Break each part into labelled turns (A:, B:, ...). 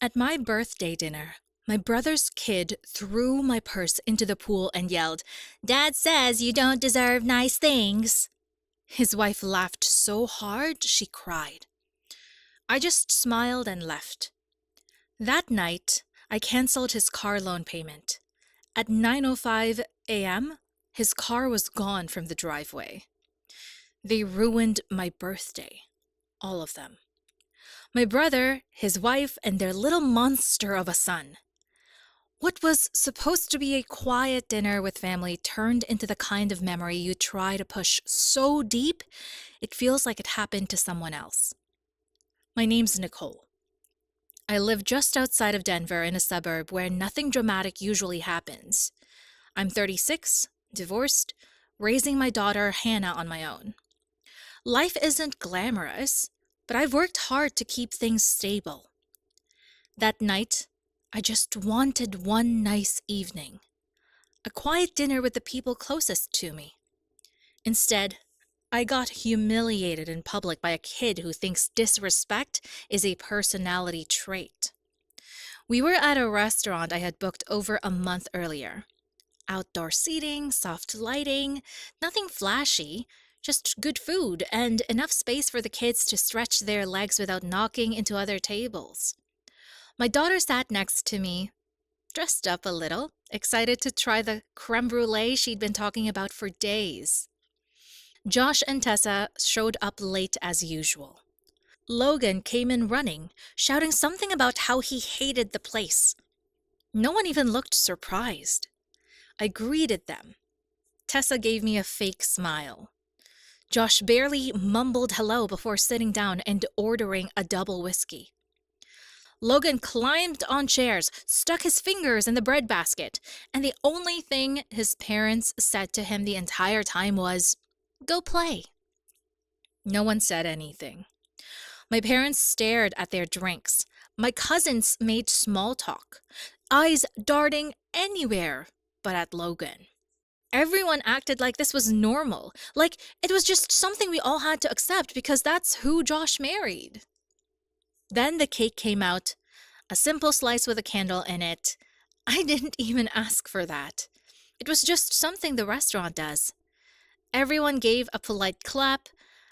A: At my birthday dinner, my brother's kid threw my purse into the pool and yelled, "Dad says you don't deserve nice things." His wife laughed so hard she cried. I just smiled and left. That night, I canceled his car loan payment. At 9:05 a.m., his car was gone from the driveway. They ruined my birthday. All of them. My brother, his wife, and their little monster of a son. What was supposed to be a quiet dinner with family turned into the kind of memory you try to push so deep it feels like it happened to someone else. My name's Nicole. I live just outside of Denver in a suburb where nothing dramatic usually happens. I'm 36, divorced, raising my daughter Hannah on my own. Life isn't glamorous, but I've worked hard to keep things stable. That night, I just wanted one nice evening. A quiet dinner with the people closest to me. Instead, I got humiliated in public by a kid who thinks disrespect is a personality trait. We were at a restaurant I had booked over a month earlier. Outdoor seating, soft lighting, nothing flashy, just good food and enough space for the kids to stretch their legs without knocking into other tables. My daughter sat next to me, dressed up a little, excited to try the creme brulee she'd been talking about for days. Josh and Tessa showed up late as usual. Logan came in running, shouting something about how he hated the place. No one even looked surprised. I greeted them. Tessa gave me a fake smile. Josh barely mumbled hello before sitting down and ordering a double whiskey. Logan climbed on chairs, stuck his fingers in the bread basket, and the only thing his parents said to him the entire time was, "Go play." No one said anything. My parents stared at their drinks. My cousins made small talk, eyes darting anywhere but at Logan. Everyone acted like this was normal, like it was just something we all had to accept because that's who Josh married. Then the cake came out, a simple slice with a candle in it. I didn't even ask for that. It was just something the restaurant does. Everyone gave a polite clap.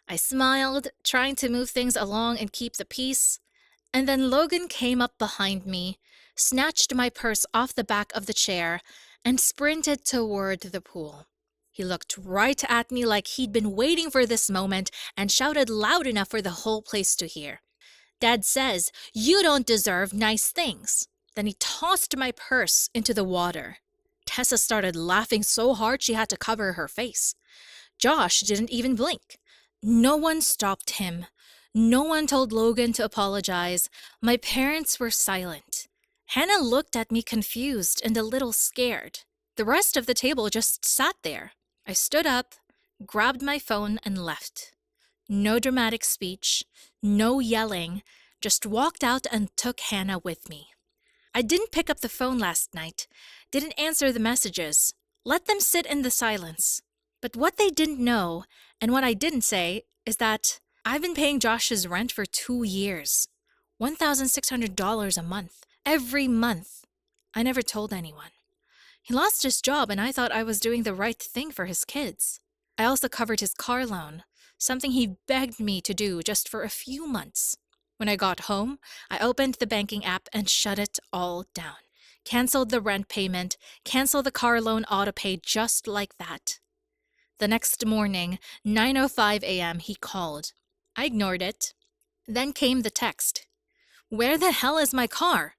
A: I smiled, trying to move things along and keep the peace. And then Logan came up behind me, snatched my purse off the back of the chair, and sprinted toward the pool. He looked right at me like he'd been waiting for this moment and shouted loud enough for the whole place to hear. "Dad says you don't deserve nice things." Then he tossed my purse into the water. Tessa started laughing so hard she had to cover her face. Josh didn't even blink. No one stopped him. No one told Logan to apologize. My parents were silent. Hannah looked at me confused and a little scared. The rest of the table just sat there. I stood up, grabbed my phone, and left. No dramatic speech, no yelling, just walked out and took Hannah with me. I didn't pick up the phone last night, didn't answer the messages, let them sit in the silence. But what they didn't know, and what I didn't say, is that I've been paying Josh's rent for 2 years. $1,600 a month, every month. I never told anyone. He lost his job and I thought I was doing the right thing for his kids. I also covered his car loan, something he begged me to do just for a few months. When I got home, I opened the banking app and shut it all down. Canceled the rent payment, canceled the car loan auto-pay just like that. The next morning, 9:05 a.m., he called. I ignored it. Then came the text. "Where the hell is my car?"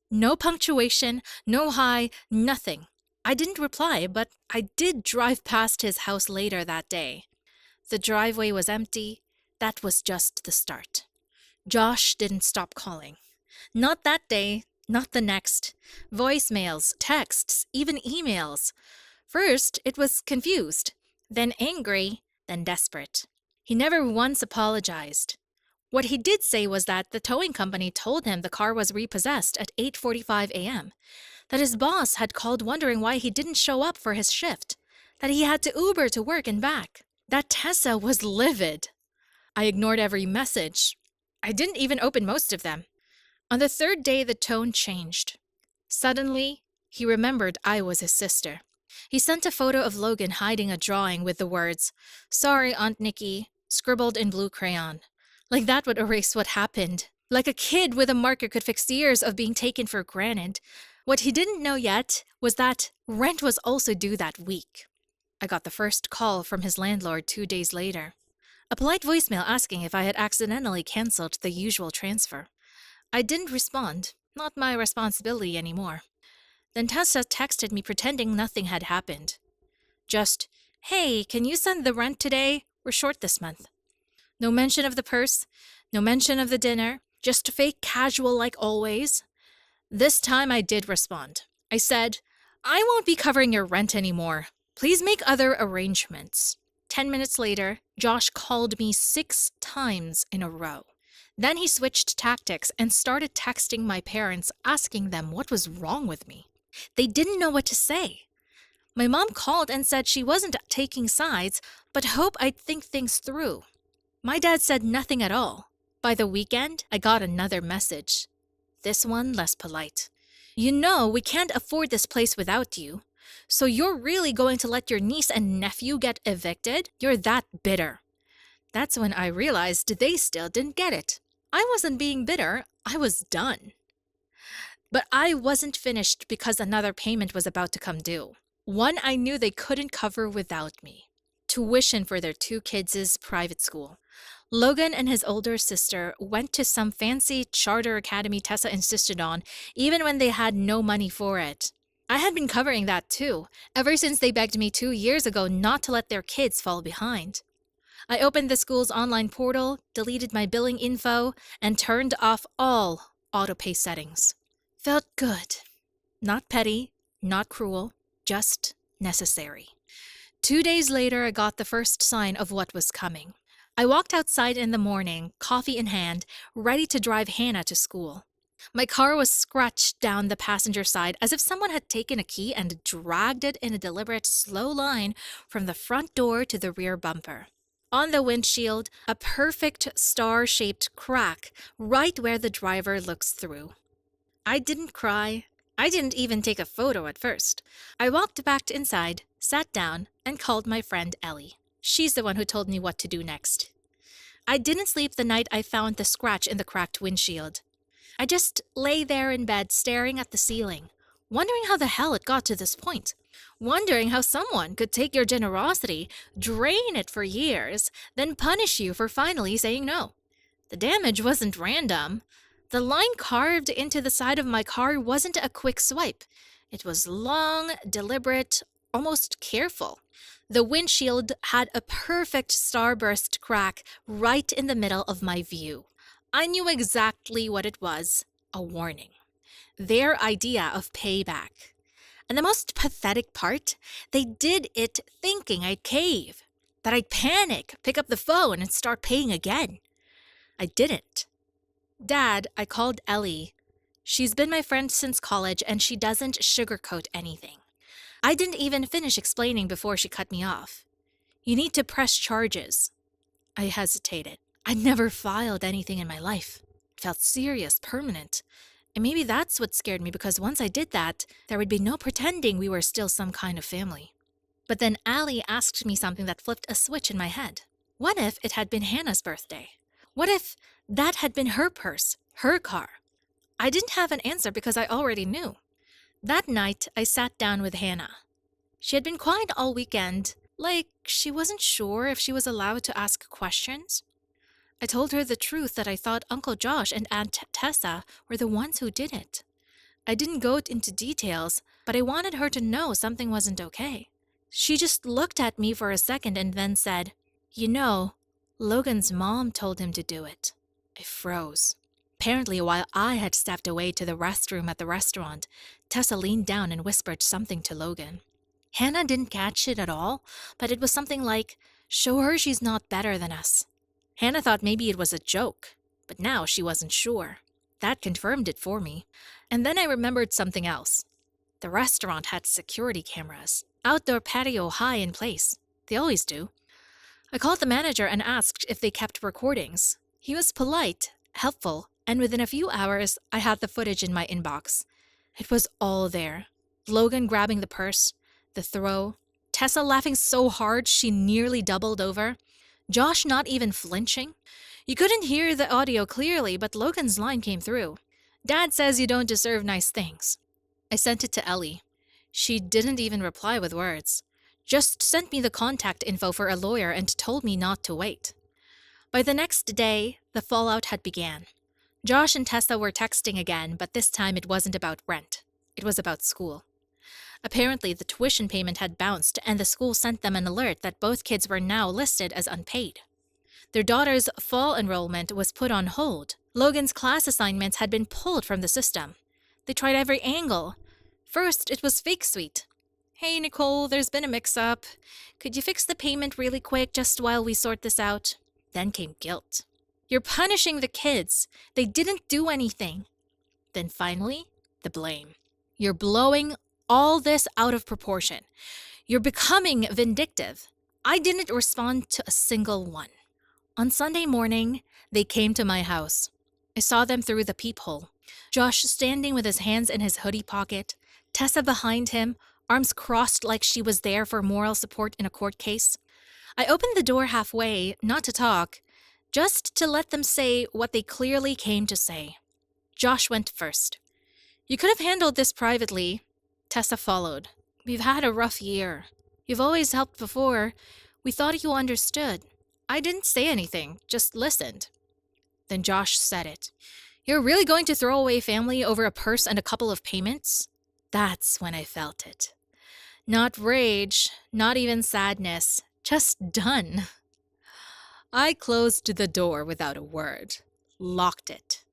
A: No punctuation, no hi, nothing. I didn't reply, but I did drive past his house later that day. The driveway was empty. That was just the start. Josh didn't stop calling. Not that day, not the next. Voicemails, texts, even emails. First, it was confused, then angry, then desperate. He never once apologized. What he did say was that the towing company told him the car was repossessed at 8:45 a.m., that his boss had called wondering why he didn't show up for his shift, that he had to Uber to work and back, that Tessa was livid. I ignored every message. I didn't even open most of them. On the third day, the tone changed. Suddenly, he remembered I was his sister. He sent a photo of Logan hiding a drawing with the words, "Sorry, Aunt Nikki," scribbled in blue crayon. Like that would erase what happened. Like a kid with a marker could fix years of being taken for granted. What he didn't know yet was that rent was also due that week. I got the first call from his landlord 2 days later. A polite voicemail asking if I had accidentally canceled the usual transfer. I didn't respond. Not my responsibility anymore. Then Tessa texted me pretending nothing had happened. Just, "Hey, can you send the rent today? We're short this month." No mention of the purse, no mention of the dinner, just fake casual like always. This time I did respond. I said, "I won't be covering your rent anymore. Please make other arrangements." 10 minutes later, Josh called me 6 times in a row. Then he switched tactics and started texting my parents asking them what was wrong with me. They didn't know what to say. My mom called and said she wasn't taking sides, but hoped I'd think things through. My dad said nothing at all. By the weekend, I got another message. This one less polite. "You know we can't afford this place without you. So you're really going to let your niece and nephew get evicted? You're that bitter." That's when I realized they still didn't get it. I wasn't being bitter, I was done. But I wasn't finished because another payment was about to come due. One I knew they couldn't cover without me. Tuition for their 2 kids' private school. Logan and his older sister went to some fancy charter academy Tessa insisted on, even when they had no money for it. I had been covering that too, ever since they begged me 2 years ago not to let their kids fall behind. I opened the school's online portal, deleted my billing info, and turned off all autopay settings. Felt good. Not petty, not cruel, just necessary. 2 days later, I got the first sign of what was coming. I walked outside in the morning, coffee in hand, ready to drive Hannah to school. My car was scratched down the passenger side as if someone had taken a key and dragged it in a deliberate, slow line from the front door to the rear bumper. On the windshield, a perfect star-shaped crack right where the driver looks through. I didn't cry. I didn't even take a photo at first. I walked back inside, sat down, and called my friend Ellie. She's the one who told me what to do next. I didn't sleep the night I found the scratch in the cracked windshield. I just lay there in bed staring at the ceiling, wondering how the hell it got to this point. Wondering how someone could take your generosity, drain it for years, then punish you for finally saying no. The damage wasn't random. The line carved into the side of my car wasn't a quick swipe. It was long, deliberate, almost careful. The windshield had a perfect starburst crack right in the middle of my view. I knew exactly what it was, a warning. Their idea of payback. And the most pathetic part, they did it thinking I'd cave, that I'd panic, pick up the phone, and start paying again. I didn't. "Dad," I called Ellie. She's been my friend since college, and she doesn't sugarcoat anything. I didn't even finish explaining before she cut me off. "You need to press charges." I hesitated. I'd never filed anything in my life. It felt serious, permanent. And maybe that's what scared me, because once I did that, there would be no pretending we were still some kind of family. But then Allie asked me something that flipped a switch in my head. What if it had been Hannah's birthday? What if that had been her purse, her car? I didn't have an answer because I already knew. That night, I sat down with Hannah. She had been quiet all weekend, like she wasn't sure if she was allowed to ask questions. I told her the truth that I thought Uncle Josh and Aunt Tessa were the ones who did it. I didn't go into details, but I wanted her to know something wasn't okay. She just looked at me for a second and then said, "You know, Logan's mom told him to do it." I froze. Apparently, while I had stepped away to the restroom at the restaurant, Tessa leaned down and whispered something to Logan. Hannah didn't catch it at all, but it was something like, "Show her she's not better than us." Hannah thought maybe it was a joke, but now she wasn't sure. That confirmed it for me. And then I remembered something else. The restaurant had security cameras, outdoor patio high in place. They always do. I called the manager and asked if they kept recordings. He was polite, helpful, and within a few hours, I had the footage in my inbox. It was all there. Logan grabbing the purse, the throw, Tessa laughing so hard she nearly doubled over, Josh not even flinching. You couldn't hear the audio clearly, but Logan's line came through. Dad says you don't deserve nice things. I sent it to Ellie. She didn't even reply with words. Just sent me the contact info for a lawyer and told me not to wait. By the next day, the fallout had began. Josh and Tessa were texting again, but this time it wasn't about rent. It was about school. Apparently, the tuition payment had bounced, and the school sent them an alert that both kids were now listed as unpaid. Their daughter's fall enrollment was put on hold. Logan's class assignments had been pulled from the system. They tried every angle. First, it was fake sweet. Hey, Nicole, there's been a mix-up. Could you fix the payment really quick just while we sort this out? Then came guilt. You're punishing the kids. They didn't do anything. Then finally, the blame. You're blowing all this out of proportion. You're becoming vindictive. I didn't respond to a single one. On Sunday morning, they came to my house. I saw them through the peephole. Josh standing with his hands in his hoodie pocket, Tessa behind him, arms crossed like she was there for moral support in a court case. I opened the door halfway, not to talk, just to let them say what they clearly came to say. Josh went first. You could have handled this privately. Tessa followed. We've had a rough year. You've always helped before. We thought you understood. I didn't say anything, just listened. Then Josh said it. You're really going to throw away family over a purse and a couple of payments? That's when I felt it. Not rage, not even sadness, just done. I closed the door without a word, locked it,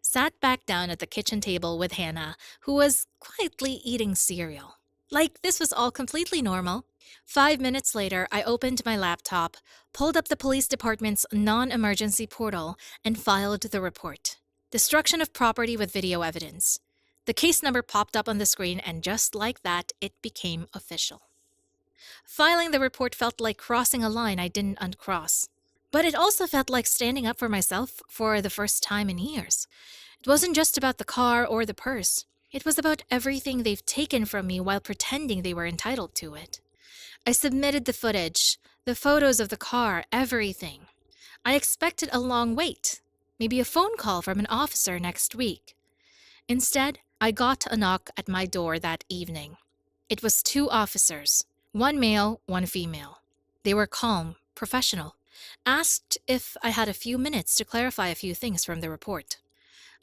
A: sat back down at the kitchen table with Hannah, who was quietly eating cereal. Like this was all completely normal. 5 minutes later, I opened my laptop, pulled up the police department's non-emergency portal, and filed the report. Destruction of property with video evidence. The case number popped up on the screen, and just like that, it became official. Filing the report felt like crossing a line I didn't uncross. But it also felt like standing up for myself for the first time in years. It wasn't just about the car or the purse. It was about everything they've taken from me while pretending they were entitled to it. I submitted the footage, the photos of the car, everything. I expected a long wait, maybe a phone call from an officer next week. Instead, I got a knock at my door that evening. It was 2 officers, 1 male, 1 female. They were calm, professional, asked if I had a few minutes to clarify a few things from the report.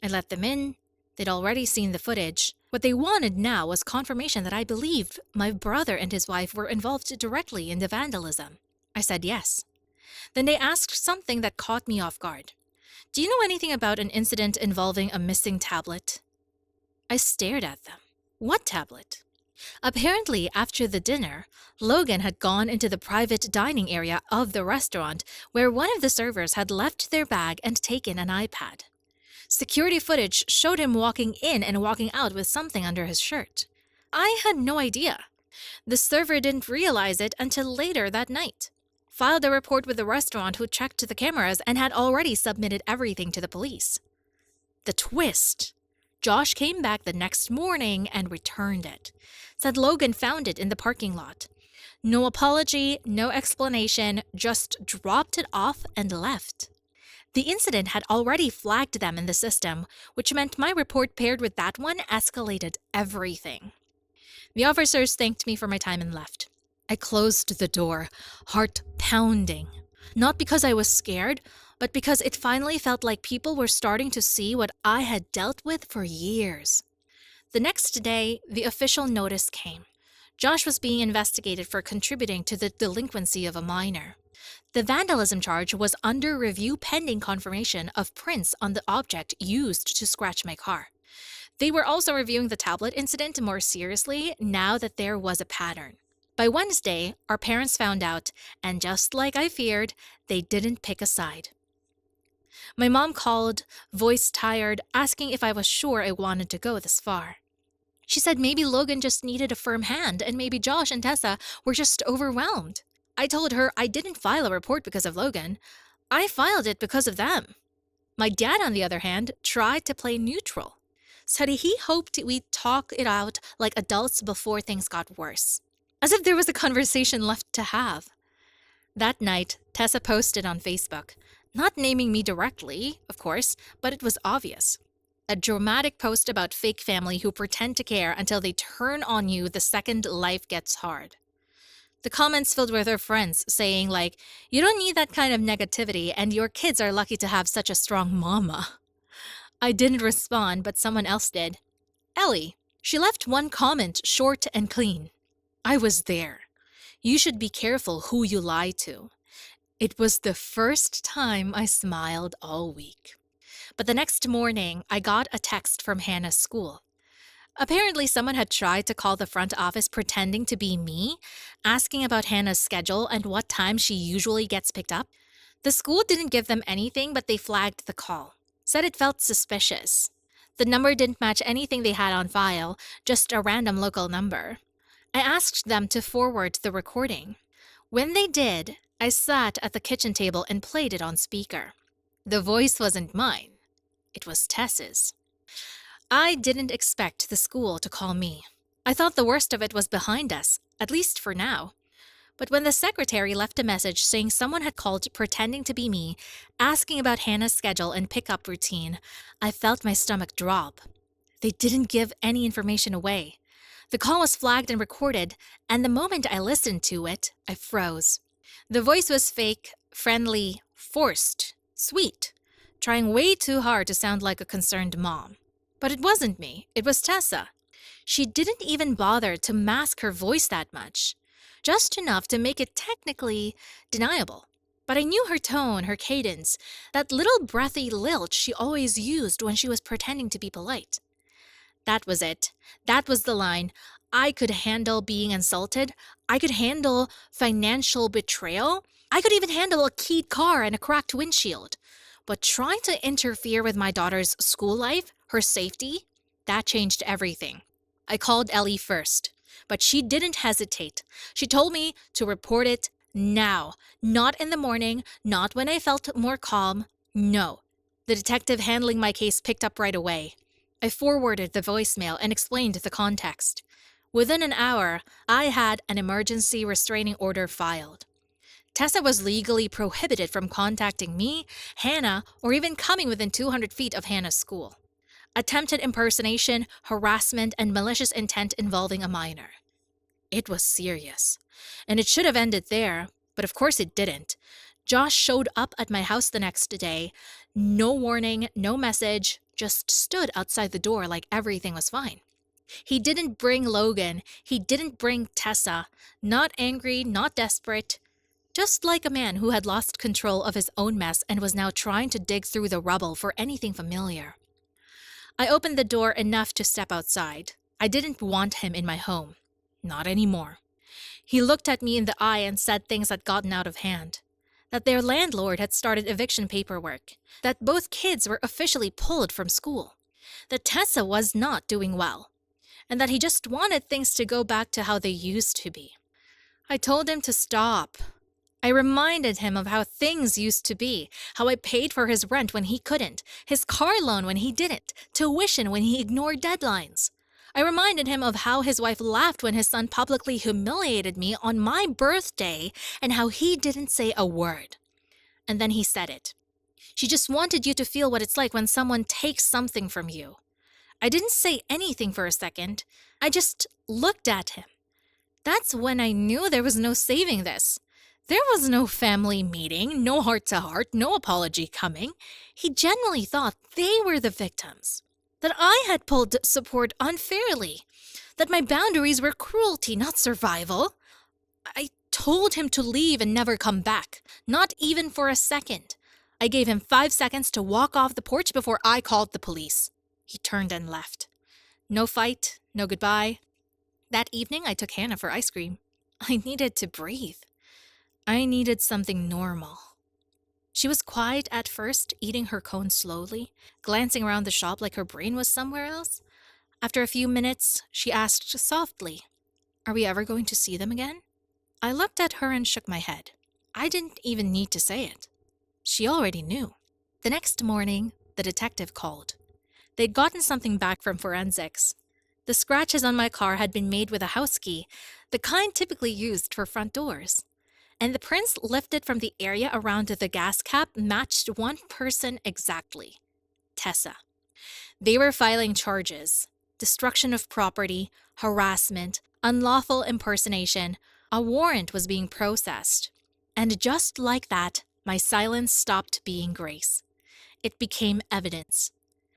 A: I let them in. They'd already seen the footage. What they wanted now was confirmation that I believed my brother and his wife were involved directly in the vandalism. I said yes. Then they asked something that caught me off guard. Do you know anything about an incident involving a missing tablet? I stared at them. What tablet? Apparently, after the dinner, Logan had gone into the private dining area of the restaurant where one of the servers had left their bag and taken an iPad. Security footage showed him walking in and walking out with something under his shirt. I had no idea. The server didn't realize it until later that night. Filed a report with the restaurant, who checked the cameras and had already submitted everything to the police. The twist. Josh came back the next morning and returned it. Said Logan found it in the parking lot. No apology, no explanation, just dropped it off and left. The incident had already flagged them in the system, which meant my report paired with that one escalated everything. The officers thanked me for my time and left. I closed the door, heart pounding. Not because I was scared, but because it finally felt like people were starting to see what I had dealt with for years. The next day, the official notice came. Josh was being investigated for contributing to the delinquency of a minor. The vandalism charge was under review pending confirmation of prints on the object used to scratch my car. They were also reviewing the tablet incident more seriously now that there was a pattern. By Wednesday, our parents found out, and just like I feared, they didn't pick a side. My mom called, voice tired, asking if I was sure I wanted to go this far. She said maybe Logan just needed a firm hand and maybe Josh and Tessa were just overwhelmed. I told her I didn't file a report because of Logan. I filed it because of them. My dad, on the other hand, tried to play neutral. Said he hoped we'd talk it out like adults before things got worse. As if there was a conversation left to have. That night, Tessa posted on Facebook, not naming me directly, of course, but it was obvious. A dramatic post about fake family who pretend to care until they turn on you the second life gets hard. The comments filled with her friends saying like, you don't need that kind of negativity and your kids are lucky to have such a strong mama. I didn't respond, but someone else did. Ellie. She left one comment short and clean. I was there. You should be careful who you lie to. It was the first time I smiled all week. But the next morning, I got a text from Hannah's school. Apparently, someone had tried to call the front office pretending to be me, asking about Hannah's schedule and what time she usually gets picked up. The school didn't give them anything, but they flagged the call. Said it felt suspicious. The number didn't match anything they had on file, just a random local number. I asked them to forward the recording. When they did, I sat at the kitchen table and played it on speaker. The voice wasn't mine. It was Tess's. I didn't expect the school to call me. I thought the worst of it was behind us, at least for now. But when the secretary left a message saying someone had called pretending to be me, asking about Hannah's schedule and pickup routine, I felt my stomach drop. They didn't give any information away. The call was flagged and recorded, and the moment I listened to it, I froze. The voice was fake, friendly, forced, sweet, trying way too hard to sound like a concerned mom. But it wasn't me, it was Tessa. She didn't even bother to mask her voice that much, just enough to make it technically deniable. But I knew her tone, her cadence, that little breathy lilt she always used when she was pretending to be polite. That was it. That was the line. I could handle being insulted. I could handle financial betrayal. I could even handle a keyed car and a cracked windshield. But trying to interfere with my daughter's school life, her safety, that changed everything. I called Ellie first, but she didn't hesitate. She told me to report it now, not in the morning, not when I felt more calm. No. The detective handling my case picked up right away. I forwarded the voicemail and explained the context. Within an hour, I had an emergency restraining order filed. Tessa was legally prohibited from contacting me, Hannah, or even coming within 200 feet of Hannah's school. Attempted impersonation, harassment, and malicious intent involving a minor. It was serious. And it should have ended there, but of course it didn't. Josh showed up at my house the next day. No warning, no message, just stood outside the door like everything was fine. He didn't bring Logan. He didn't bring Tessa. Not angry, not desperate. Just like a man who had lost control of his own mess and was now trying to dig through the rubble for anything familiar. I opened the door enough to step outside. I didn't want him in my home. Not anymore. He looked at me in the eye and said things had gotten out of hand. That their landlord had started eviction paperwork. That both kids were officially pulled from school. That Tessa was not doing well. And that he just wanted things to go back to how they used to be. I told him to stop. I reminded him of how things used to be, how I paid for his rent when he couldn't, his car loan when he didn't, tuition when he ignored deadlines. I reminded him of how his wife laughed when his son publicly humiliated me on my birthday and how he didn't say a word. And then he said it. She just wanted you to feel what it's like when someone takes something from you. I didn't say anything for a second. I just looked at him. That's when I knew there was no saving this. There was no family meeting, no heart-to-heart, no apology coming. He genuinely thought they were the victims. That I had pulled support unfairly. That my boundaries were cruelty, not survival. I told him to leave and never come back, not even for a second. I gave him 5 seconds to walk off the porch before I called the police. He turned and left. No fight, no goodbye. That evening, I took Hannah for ice cream. I needed to breathe. I needed something normal. She was quiet at first, eating her cone slowly, glancing around the shop like her brain was somewhere else. After a few minutes, she asked softly, "Are we ever going to see them again?" I looked at her and shook my head. I didn't even need to say it. She already knew. The next morning, the detective called. They'd gotten something back from forensics. The scratches on my car had been made with a house key, the kind typically used for front doors. And the prints lifted from the area around the gas cap matched one person exactly: Tessa. They were filing charges: destruction of property, harassment, unlawful impersonation. A warrant was being processed. And just like that, my silence stopped being grace. It became evidence.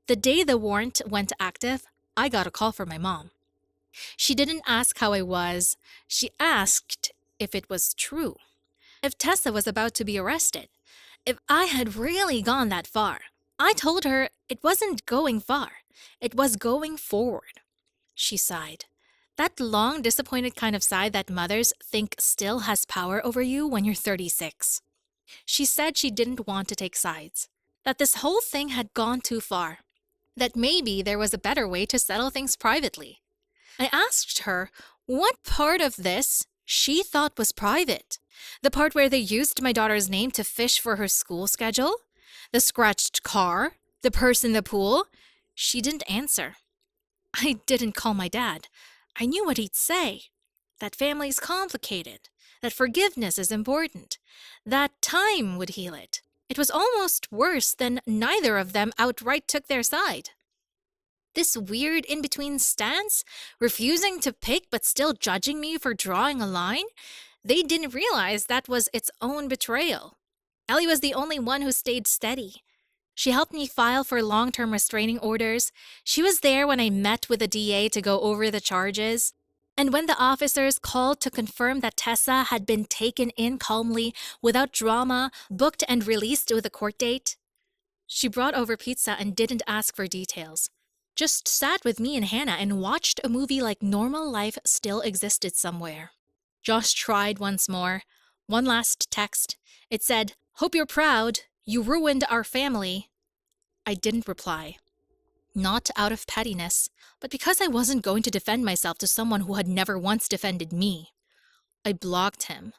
A: The day the warrant went active, I got a call from my mom. She didn't ask how I was. She asked if it was true. If Tessa was about to be arrested. If I had really gone that far. I told her it wasn't going far. It was going forward. She sighed. That long, disappointed kind of sigh that mothers think still has power over you when you're 36. She said she didn't want to take sides. That this whole thing had gone too far. That maybe there was a better way to settle things privately. I asked her what part of this she thought was private. The part where they used my daughter's name to fish for her school schedule? The scratched car? The purse in the pool? She didn't answer. I didn't call my dad. I knew what he'd say. That family's complicated. That forgiveness is important. That time would heal it. It was almost worse than neither of them outright took their side. This weird in-between stance, refusing to pick but still judging me for drawing a line, they didn't realize that was its own betrayal. Ellie was the only one who stayed steady. She helped me file for long-term restraining orders. She was there when I met with the DA to go over the charges. And when the officers called to confirm that Tessa had been taken in calmly, without drama, booked and released with a court date, she brought over pizza and didn't ask for details. Just sat with me and Hannah and watched a movie like normal life still existed somewhere. Josh tried once more. One last text. It said, "Hope you're proud. You ruined our family." I didn't reply. Not out of pettiness, but because I wasn't going to defend myself to someone who had never once defended me. I blocked him.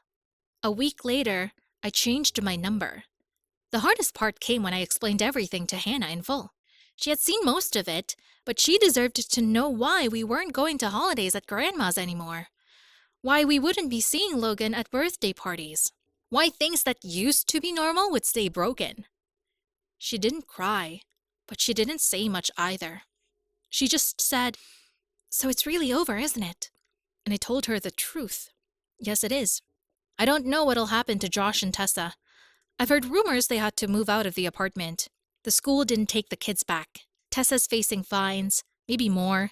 A: A week later, I changed my number. The hardest part came when I explained everything to Hannah in full. She had seen most of it, but she deserved to know why we weren't going to holidays at Grandma's anymore. Why we wouldn't be seeing Logan at birthday parties. Why things that used to be normal would stay broken. She didn't cry, but she didn't say much either. She just said, "So it's really over, isn't it?" And I told her the truth. Yes, it is. I don't know what'll happen to Josh and Tessa. I've heard rumors they had to move out of the apartment. The school didn't take the kids back. Tessa's facing fines, maybe more.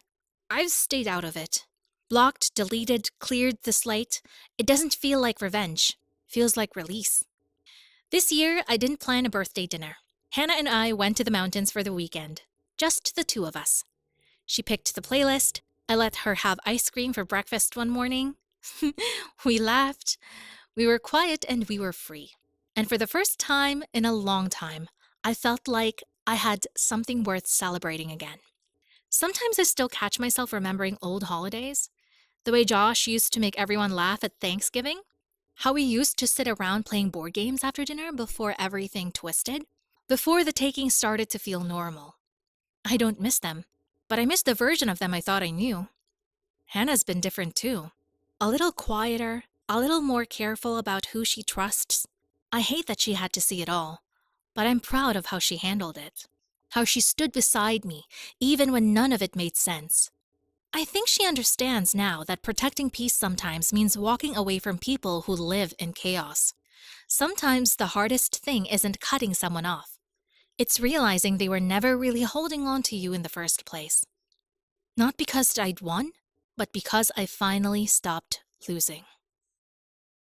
A: I've stayed out of it. Blocked, deleted, cleared the slate. It doesn't feel like revenge. Feels like release. This year, I didn't plan a birthday dinner. Hannah and I went to the mountains for the weekend. Just the two of us. She picked the playlist. I let her have ice cream for breakfast one morning. We laughed. We were quiet and we were free. And for the first time in a long time, I felt like I had something worth celebrating again. Sometimes I still catch myself remembering old holidays. The way Josh used to make everyone laugh at Thanksgiving. How we used to sit around playing board games after dinner before everything twisted. Before the taking started to feel normal. I don't miss them, but I miss the version of them I thought I knew. Hannah's been different too. A little quieter, a little more careful about who she trusts. I hate that she had to see it all, but I'm proud of how she handled it. How she stood beside me, even when none of it made sense. I think she understands now that protecting peace sometimes means walking away from people who live in chaos. Sometimes the hardest thing isn't cutting someone off. It's realizing they were never really holding on to you in the first place. Not because I'd won, but because I finally stopped losing.